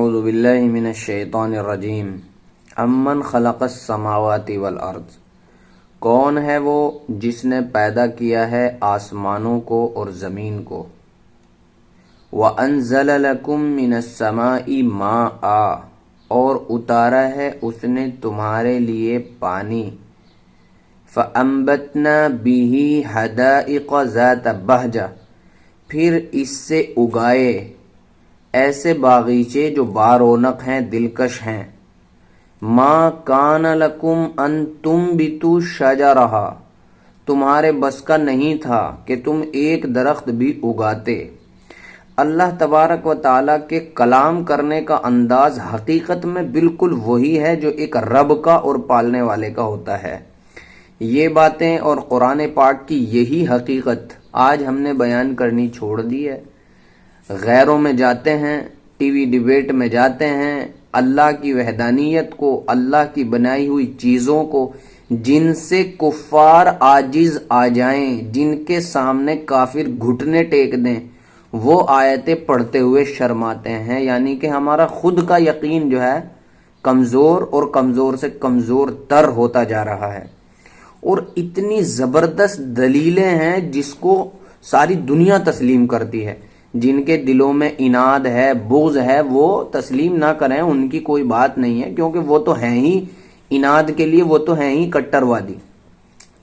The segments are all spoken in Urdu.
اعوذ باللہ من الشیطان الرجیم امن خلق السماوات والارض، کون ہے وہ جس نے پیدا کیا ہے آسمانوں کو اور زمین کو، وَأَنزَلَ لَكُم مِّنَ السَّمَاءِ مَاءً، اور اتارا ہے اس نے تمہارے لیے پانی، فَأَنبَتْنَا بِهِ حَدَائِقَ ذَاتَ بَہْجَةٍ، پھر اس سے اگائے ایسے باغیچے جو بارونق ہیں، دلکش ہیں، مَا كَانَ لَكُمْ أَن تُنبِتُوا شَجَرَهَا، تمہارے بس کا نہیں تھا کہ تم ایک درخت بھی اگاتے۔ اللہ تبارک و تعالیٰ کے کلام کرنے کا انداز حقیقت میں بالکل وہی ہے جو ایک رب کا اور پالنے والے کا ہوتا ہے۔ یہ باتیں اور قرآن پاک کی یہی حقیقت آج ہم نے بیان کرنی چھوڑ دی ہے۔ غیروں میں جاتے ہیں، ٹی وی ڈیبیٹ میں جاتے ہیں، اللہ کی وحدانیت کو، اللہ کی بنائی ہوئی چیزوں کو جن سے کفار عاجز آ جائیں، جن کے سامنے کافر گھٹنے ٹیک دیں، وہ آیتیں پڑھتے ہوئے شرماتے ہیں۔ یعنی کہ ہمارا خود کا یقین جو ہے کمزور اور کمزور سے کمزور تر ہوتا جا رہا ہے، اور اتنی زبردست دلیلیں ہیں جس کو ساری دنیا تسلیم کرتی ہے۔ جن کے دلوں میں اناد ہے، بغض ہے، وہ تسلیم نہ کریں، ان کی کوئی بات نہیں ہے، کیونکہ وہ تو ہیں ہی اناد کے لیے، وہ تو ہیں ہی کٹر وادی۔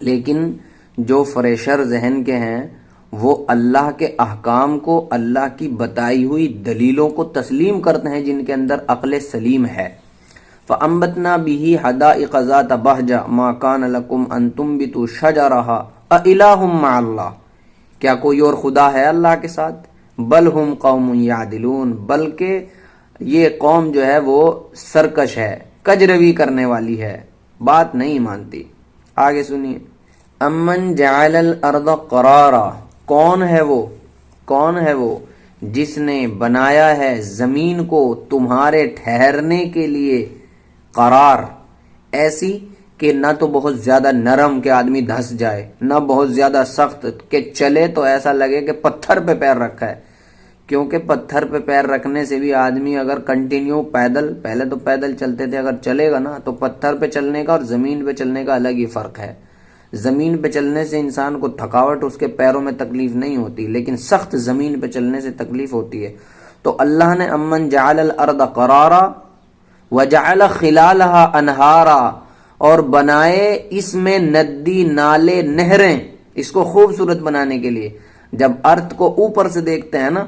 لیکن جو فریشر ذہن کے ہیں وہ اللہ کے احکام کو، اللہ کی بتائی ہوئی دلیلوں کو تسلیم کرتے ہیں، جن کے اندر عقل سلیم ہے۔ فَأَنبَتْنَا بِهِ حَدَائِقَ ذَاتَ بَہْجَةٍ مَا كَانَ لَكُمْ أَن تُنبِتُوا شَجَرَهَا أَإِلَٰهٌ مَّعَ اللَّهِ، کیا کوئی اور خدا ہے اللہ کے ساتھ؟ بل ہم قوم یعدلون، بلکہ یہ قوم جو ہے وہ سرکش ہے، کجروی کرنے والی ہے، بات نہیں مانتی۔ آگے سنیے، امن جعل الارض قرارا، کون ہے وہ جس نے بنایا ہے زمین کو تمہارے ٹھہرنے کے لیے قرار، ایسی کہ نہ تو بہت زیادہ نرم کہ آدمی دھس جائے، نہ بہت زیادہ سخت کہ چلے تو ایسا لگے کہ پتھر پہ پیر رکھا ہے، کیونکہ پتھر پہ پیر رکھنے سے بھی آدمی اگر کنٹینیو پیدل، پہلے تو پیدل چلتے تھے، اگر چلے گا نا تو پتھر پہ چلنے کا اور زمین پہ چلنے کا الگ ہی فرق ہے۔ زمین پہ چلنے سے انسان کو تھکاوٹ اس کے پیروں میں تکلیف نہیں ہوتی، لیکن سخت زمین پہ چلنے سے تکلیف ہوتی ہے۔ تو اللہ نے امن جعل الارض قرارا وجعل خلالها انہارا، اور بنائے اس میں ندی، نالے، نہریں، اس کو خوبصورت بنانے کے لیے۔ جب ارتھ کو اوپر سے دیکھتے ہیں نا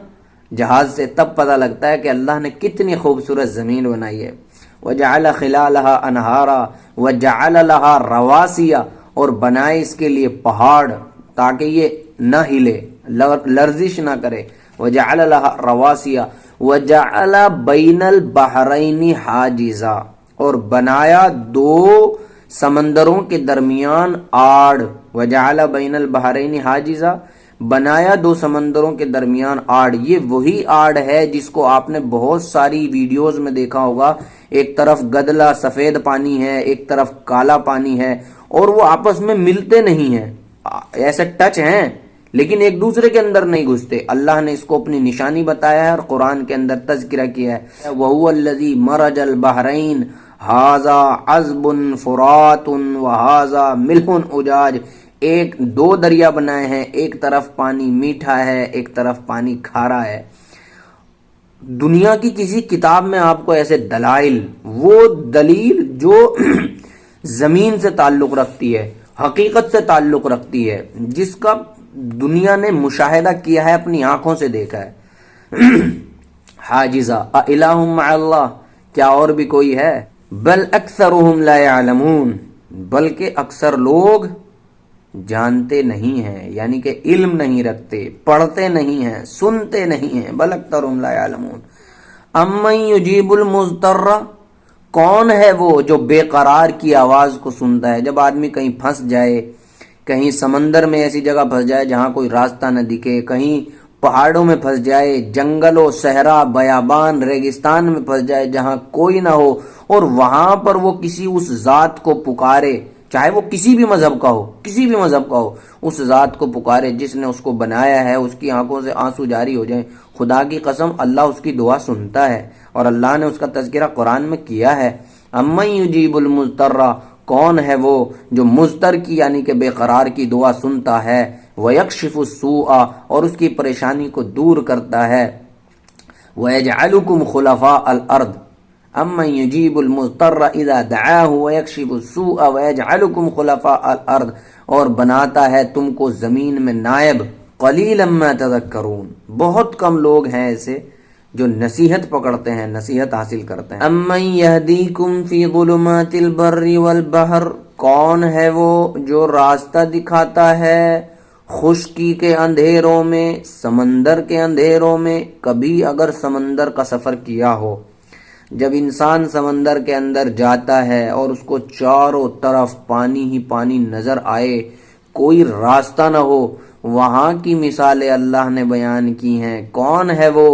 جہاز سے، تب پتہ لگتا ہے کہ اللہ نے کتنی خوبصورت زمین بنائی ہے۔ وجعل خلالها انہارا وجعل لها رواسیا، اور بنائے اس کے لیے پہاڑ تاکہ یہ نہ ہلے، لرزش نہ کرے۔ وجعل لها رواسیا وجعل بین البحرین حاجزا، اور بنایا دو سمندروں کے درمیان آڑ۔ وجعل بین البحرین حاجزا، بنایا دو سمندروں کے درمیان آڑ۔ یہ وہی آڑ ہے جس کو آپ نے بہت ساری ویڈیوز میں دیکھا ہوگا، ایک طرف گدلا سفید پانی ہے، ایک طرف کالا پانی ہے، اور وہ آپس میں ملتے نہیں ہیں، ایسے ٹچ ہیں لیکن ایک دوسرے کے اندر نہیں گھستے۔ اللہ نے اس کو اپنی نشانی بتایا ہے اور قرآن کے اندر تذکرہ کیا ہے، وَهُوَ الَّذِي مَرَجَ الْبَحْرَيْنِ هَذَا عَذْبٌ فُرَاتٌ وَهَذَا مِلْحٌ أُجَاجٌ، ایک دو دریا بنائے ہیں، ایک طرف پانی میٹھا ہے، ایک طرف پانی کھارا ہے۔ دنیا کی کسی کتاب میں آپ کو ایسے دلائل، وہ دلیل جو زمین سے تعلق رکھتی ہے، حقیقت سے تعلق رکھتی ہے، جس کا دنیا نے مشاہدہ کیا ہے، اپنی آنکھوں سے دیکھا ہے۔ حاجزہ اِلٰہٌ مع اللہ، کیا اور بھی کوئی ہے؟ بل اکثرهم لا يعلمون، بلکہ اکثر لوگ جانتے نہیں ہیں، یعنی کہ علم نہیں رکھتے، پڑھتے نہیں ہیں، سنتے نہیں ہیں۔ بل اکثرهم لا يعلمون۔ امن یجیب المضطر، کون ہے وہ جو بے قرار کی آواز کو سنتا ہے؟ جب آدمی کہیں پھنس جائے، کہیں سمندر میں ایسی جگہ پھنس جائے جہاں کوئی راستہ نہ دکھے، کہیں پہاڑوں میں پھنس جائے، جنگل و صحرا، بیابان، ریگستان میں پھنس جائے جہاں کوئی نہ ہو، اور وہاں پر وہ کسی اس ذات کو پکارے، چاہے وہ کسی بھی مذہب کا ہو، اس ذات کو پکارے جس نے اس کو بنایا ہے، اس کی آنکھوں سے آنسو جاری ہو جائیں، خدا کی قسم اللہ اس کی دعا سنتا ہے، اور اللہ نے اس کا تذکرہ قرآن میں کیا ہے۔ امن یجیب المضطر، کون ہے وہ جو مضطر کی یعنی کہ بے قرار کی دعا سنتا ہے، ویکشف السوء، اور اس کی پریشانی کو دور کرتا ہے، ویجعلکم خلفاء الارض، امن یجیب المضطر اذا دعاہ ویکشف السوء ویجعلکم خلفاء الارض، اور بناتا ہے تم کو زمین میں نائب، قلیلا ما تذکرون، بہت کم لوگ ہیں ایسے جو نصیحت پکڑتے ہیں، نصیحت حاصل کرتے ہیں۔ امن یہدیکم فی ظلمات البر والبحر، کون ہے وہ جو راستہ دکھاتا ہے خشکی کے اندھیروں میں، سمندر کے اندھیروں میں۔ کبھی اگر سمندر کا سفر کیا ہو، جب انسان سمندر کے اندر جاتا ہے اور اس کو چاروں طرف پانی ہی پانی نظر آئے، کوئی راستہ نہ ہو، وہاں کی مثالیں اللہ نے بیان کی ہیں۔ کون ہے وہ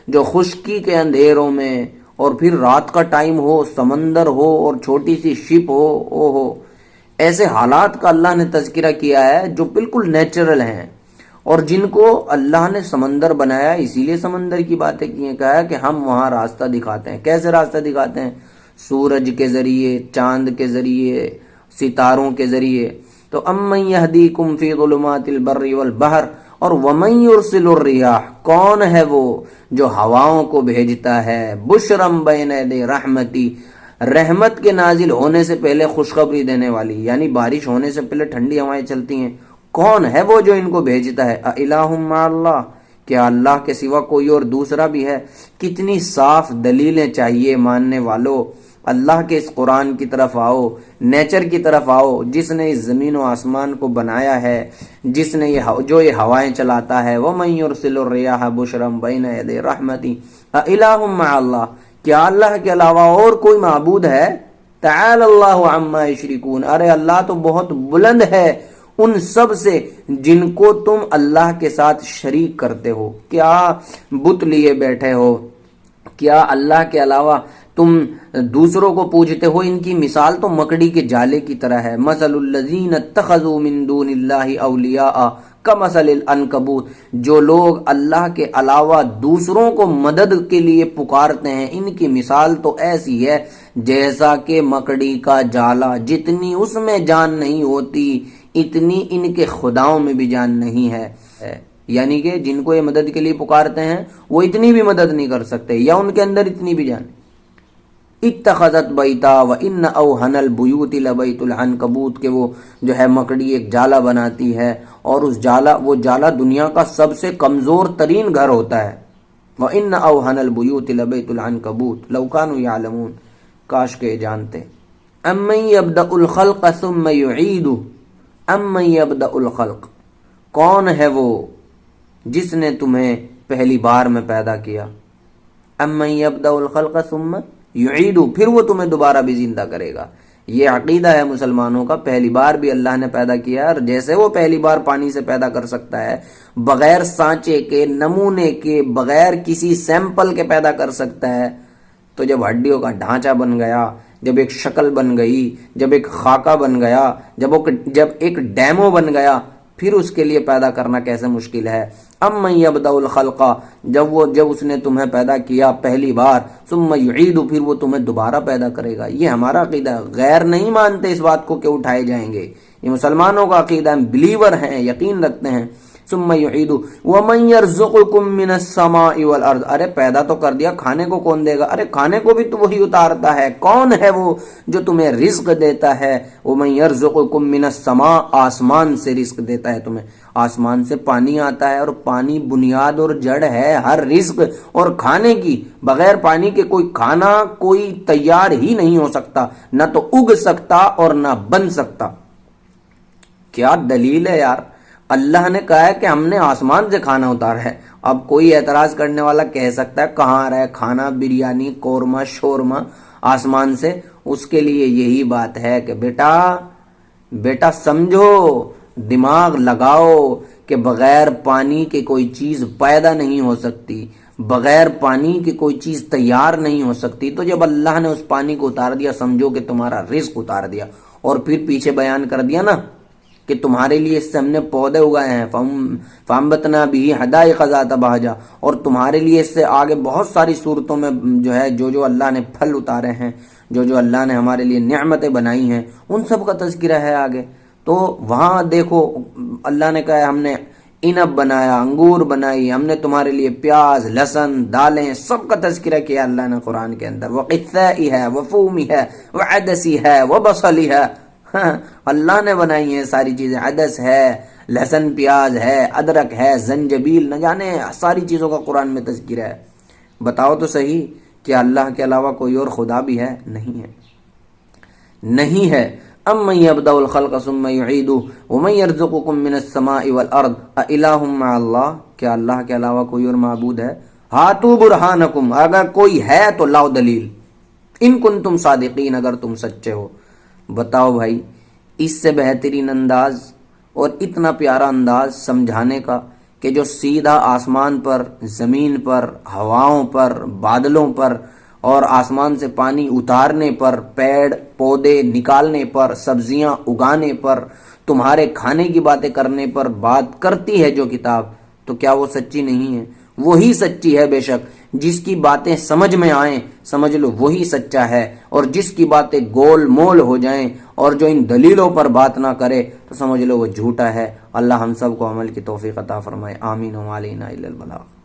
جو خشکی کے اندھیروں میں، اور پھر رات کا ٹائم ہو، سمندر ہو اور چھوٹی سی شپ ہو، ایسے حالات کا اللہ نے تذکرہ کیا ہے جو بالکل نیچرل ہیں، اور جن کو اللہ نے سمندر بنایا، اسی لیے سمندر کی باتیں کی ہیں، کہا کہ ہم وہاں راستہ دکھاتے ہیں۔ کیسے راستہ دکھاتے ہیں؟ سورج کے ذریعے، چاند کے ذریعے، ستاروں کے ذریعے۔ تو امن یہدیکم فی ظلمات البر والبحر، اور ومن یرسل الریاح، کون ہے وہ جو ہواؤں کو بھیجتا ہے، بشرم بین یدی رحمتی، رحمت کے نازل ہونے سے پہلے خوشخبری دینے والی، یعنی بارش ہونے سے پہلے ٹھنڈی ہوائیں چلتی ہیں۔ کون ہے وہ جو ان کو بھیجتا ہے؟ اِلٰہٌ مع اللہ، کیا اللہ کے سوا کوئی اور دوسرا بھی ہے؟ کتنی صاف دلیلیں چاہیے ماننے والوں، اللہ کے اس قرآن کی طرف آؤ، نیچر کی طرف آؤ، جس نے اس زمین و آسمان کو بنایا ہے، جس نے جو یہ ہوائیں چلاتا ہے۔ وَمَن يُرْسِلُ الرِّيَاحَ بُشْرًا بَيْنَ يَدَيْ رَحْمَتِهِ أَإِلَٰهٌ مَّعَ اللَّهِ، کیا اللہ کے علاوہ اور کوئی معبود ہے؟ تَعَالَى اللَّهُ عَمَّا يُشْرِكُونَ، ارے اللہ تو بہت بلند ہے ان سب سے جن کو تم اللہ کے ساتھ شریک کرتے ہو۔ کیا بت لیے بیٹھے ہو؟ کیا اللہ کے علاوہ تم دوسروں کو پوجتے ہو؟ ان کی مثال تو مکڑی کے جالے کی طرح ہے۔ مثل الذین اتخذوا من دون اللہ اولیاء کمثل العنکبوت، جو لوگ اللہ کے علاوہ دوسروں کو مدد کے لیے پکارتے ہیں، ان کی مثال تو ایسی ہے جیسا کہ مکڑی کا جالا، جتنی اس میں جان نہیں ہوتی اتنی ان کے خداؤں میں بھی جان نہیں ہے۔ یعنی کہ جن کو یہ مدد کے لیے پکارتے ہیں وہ اتنی بھی مدد نہیں کر سکتے، یا ان کے اندر اتنی بھی جان۔ اتخذت بیتا وان اوہن البیوت لبیت العنکبوت، کہ وہ جو ہے مکڑی ایک جالا بناتی ہے، اور وہ جالا دنیا کا سب سے کمزور ترین گھر ہوتا ہے۔ وان اوہن البیوت لبیت العنکبوت لو کانوا یعلمون، کاش کہ جانتے۔ امن یبدأ الخلق ثم یعیدہ، امن یبدأ الخلق، کون ہے وہ جس نے تمہیں پہلی بار میں پیدا کیا؟ امن یبدأ الخلق ثم یعیدہ، پھر وہ تمہیں دوبارہ بھی زندہ کرے گا۔ یہ عقیدہ ہے مسلمانوں کا، پہلی بار بھی اللہ نے پیدا کیا، اور جیسے وہ پہلی بار پانی سے پیدا کر سکتا ہے، بغیر سانچے کے، نمونے کے، بغیر کسی سیمپل کے پیدا کر سکتا ہے، تو جب ہڈیوں کا ڈھانچہ بن گیا، جب ایک شکل بن گئی، جب ایک خاکہ بن گیا، جب ایک ڈیمو بن گیا، پھر اس کے لیے پیدا کرنا کیسے مشکل ہے۔ امن یبدأ الخلق، جب اس نے تمہیں پیدا کیا پہلی بار، ثم یعید، پھر وہ تمہیں دوبارہ پیدا کرے گا۔ یہ ہمارا عقیدہ ہے، غیر نہیں مانتے اس بات کو کہ اٹھائے جائیں گے، یہ مسلمانوں کا عقیدہ ہے، بلیور ہیں، یقین رکھتے ہیں۔ ثم یعید ومن یرزقکم من السماء والارض، ارے پیدا تو کر دیا، کھانے کو کون دے گا؟ ارے کھانے کو بھی تو وہی اتارتا ہے۔ کون ہے وہ جو تمہیں رزق دیتا ہے؟ ومن یرزقکم من السماء، آسمان سے رزق دیتا ہے تمہیں، آسمان سے پانی آتا ہے، اور پانی بنیاد اور جڑ ہے ہر رزق اور کھانے کی۔ بغیر پانی کے کوئی کھانا کوئی تیار ہی نہیں ہو سکتا، نہ تو اگ سکتا اور نہ بن سکتا۔ کیا دلیل ہے یار! اللہ نے کہا ہے کہ ہم نے آسمان سے کھانا اتارا ہے۔ اب کوئی اعتراض کرنے والا کہہ سکتا ہے کہاں آ رہا ہے کھانا، بریانی، قورمہ، شورمہ آسمان سے؟ اس کے لیے یہی بات ہے کہ بیٹا سمجھو، دماغ لگاؤ کہ بغیر پانی کے کوئی چیز پیدا نہیں ہو سکتی، بغیر پانی کے کوئی چیز تیار نہیں ہو سکتی۔ تو جب اللہ نے اس پانی کو اتار دیا، سمجھو کہ تمہارا رزق اتار دیا، اور پھر پیچھے بیان کر دیا نا کہ تمہارے لیے اس سے ہم نے پودے اگائے ہیں، فَأَنبَتْنَا بِهِ حَدَائِقَ ذَاتَ بَهْجَةٍ، اور تمہارے لیے اس سے آگے بہت ساری صورتوں میں جو ہے جو اللہ نے پھل اتارے ہیں، جو اللہ نے ہمارے لیے نعمتیں بنائی ہیں، ان سب کا تذکرہ ہے آگے۔ تو وہاں دیکھو اللہ نے کہا ہم نے انب بنایا، انگور بنائی، ہم نے تمہارے لیے پیاز، لہسن، دالیں، سب کا تذکرہ کیا اللہ نے قرآن کے اندر۔ وَقِثَّائِ ہے، وَفُومِ ہے، وَعَدَسِ ہے، وَبَصَلِ ہے، اللہ نے بنائی ہیں ساری چیزیں۔ عدس ہے، لہسن پیاز ہے، ادرک ہے، زنجبیل، نہ جانے ساری چیزوں کا قرآن میں تذکرہ ہے۔ بتاؤ تو صحیح کہ اللہ کے علاوہ کوئی اور خدا بھی ہے؟ نہیں ہے، نہیں ہے۔ اَمَّن يَبْدَأُ الْخَلْقَ ثُمَّ يُعِيدُهُ وَمَن يَرْزُقُكُم مِّنَ السَّمَاءِ وَالْأَرْضِ أَإِلَٰهٌ مَّعَ اللَّهِ، کیا اللہ کے علاوہ کوئی اور معبود ہے؟ هَاتُوا بُرْهَانَكُمْ، اگر کوئی ہے تو لاؤ دلیل، ان کنتم صادقین، اگر تم سچے ہو۔ بتاؤ بھائی، اس سے بہترین انداز اور اتنا پیارا انداز سمجھانے کا کہ جو سیدھا آسمان پر، زمین پر، ہواؤں پر، بادلوں پر اور آسمان سے پانی اتارنے پر، پیڑ پودے نکالنے پر، سبزیاں اگانے پر، تمہارے کھانے کی باتیں کرنے پر بات کرتی ہے جو کتاب، تو کیا وہ سچی نہیں ہے؟ وہی سچی ہے بے شک۔ جس کی باتیں سمجھ میں آئیں سمجھ لو وہی سچا ہے، اور جس کی باتیں گول مول ہو جائیں اور جو ان دلیلوں پر بات نہ کرے تو سمجھ لو وہ جھوٹا ہے۔ اللہ ہم سب کو عمل کی توفیق عطا فرمائے، آمین۔ وما علینا الا البلاغ۔